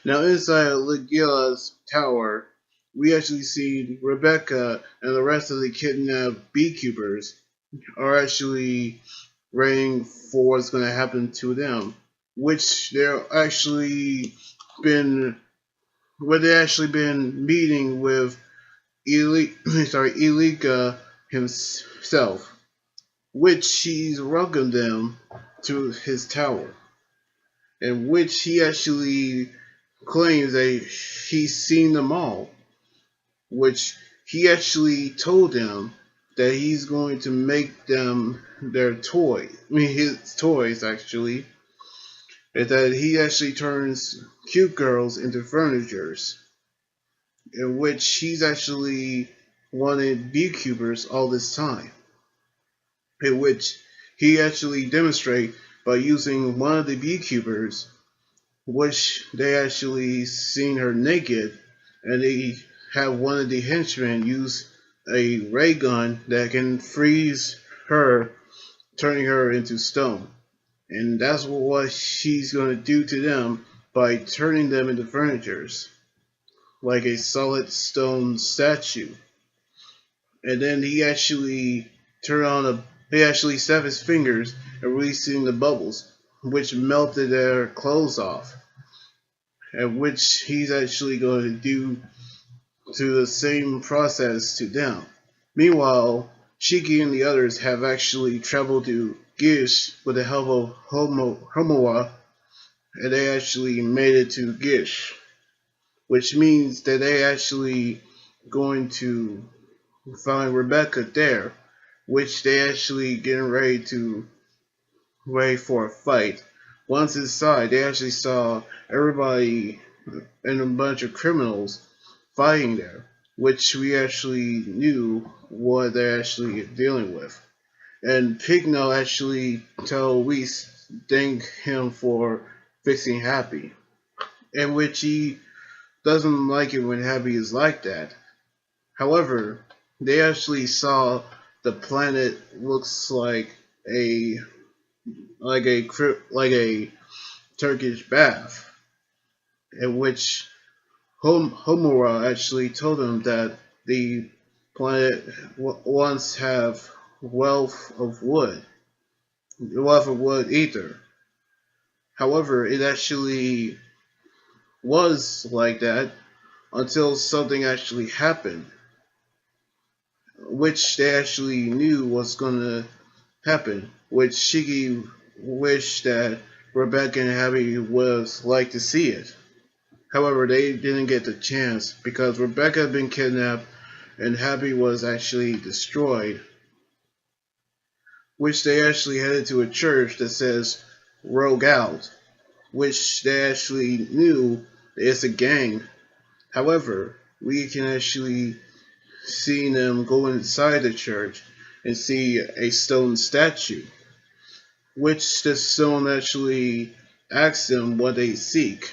Now, inside Legila's tower, we actually see Rebecca and the rest of the kidnapped beekeepers are actually waiting for what's going to happen to them, which they're actually been where they actually been meeting with Elika himself, which he's welcomed them to his tower, in which he actually claims that he's seen them all, which he actually told them that he's going to make them their toy. I mean, his toys actually. Is that he actually turns cute girls into furnitures, in which he's actually wanted beekeepers all this time, in which he actually demonstrate by using one of the beekeepers, which they actually seen her naked, and they have one of the henchmen use a ray gun that can freeze her, turning her into stone. And that's what she's going to do to them by turning them into furnitures, like a solid stone statue. And then he actually snapped his fingers and releasing the bubbles, which melted their clothes off, and which he's actually going to do to the same process to them. Meanwhile, Shiki and the others have actually traveled to Gish with the help of Homoa, and they actually made it to Gish, which means that they actually going to find Rebecca there, which they actually getting ready for a fight. Once inside, they actually saw everybody and a bunch of criminals fighting there, which we actually knew what they're actually dealing with. And Pigno actually tell Reese thank him for fixing Happy, in which he doesn't like it when Happy is like that. However, they actually saw the planet looks a like a Turkish bath, in which Homura actually told them that the planet once have wealth of wood ether. However, it actually was like that until something actually happened, which they actually knew was gonna happen, which Shiki wished that Rebecca and Abby was like to see it. However, they didn't get the chance because Rebecca had been kidnapped and Happy was actually destroyed, which they actually headed to a church that says Rogue Out, which they actually knew it's a gang. However, we can actually see them go inside the church and see a stone statue, which the stone actually asks them what they seek.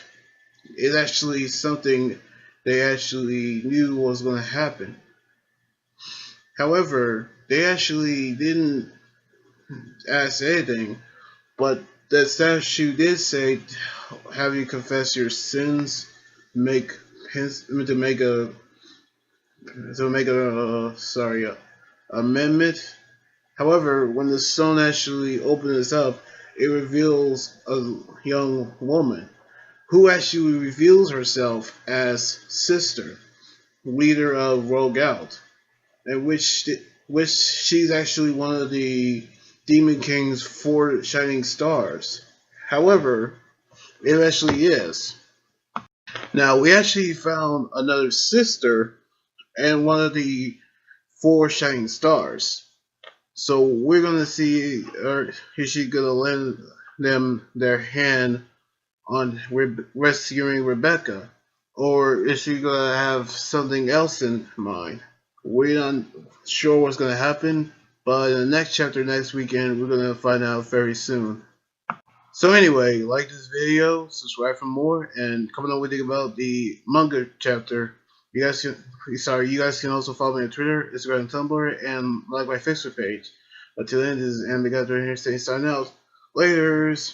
It's actually something they actually knew was going to happen. However, they actually didn't ask anything, but the statue did say, "Have you confessed your sins? Make to make a amendment." However, when the stone actually opens up, it reveals a young woman who actually reveals herself as Sister, leader of Rogue Out, and which she's actually one of the Demon King's four shining stars. However, it actually is. Now, we actually found another sister and one of the four shining stars. So we're gonna see, or is she gonna lend them their hand on rescuing Rebecca, or is she gonna have something else in mind? We're not sure what's gonna happen, but in the next chapter next weekend, we're gonna find out very soon. So anyway, like this video, subscribe for more, and comment on what you think about the manga chapter. You guys can also follow me on Twitter, Instagram, and Tumblr, and like my Facebook page. Until then, this is Ambigator here saying sign out. Laters!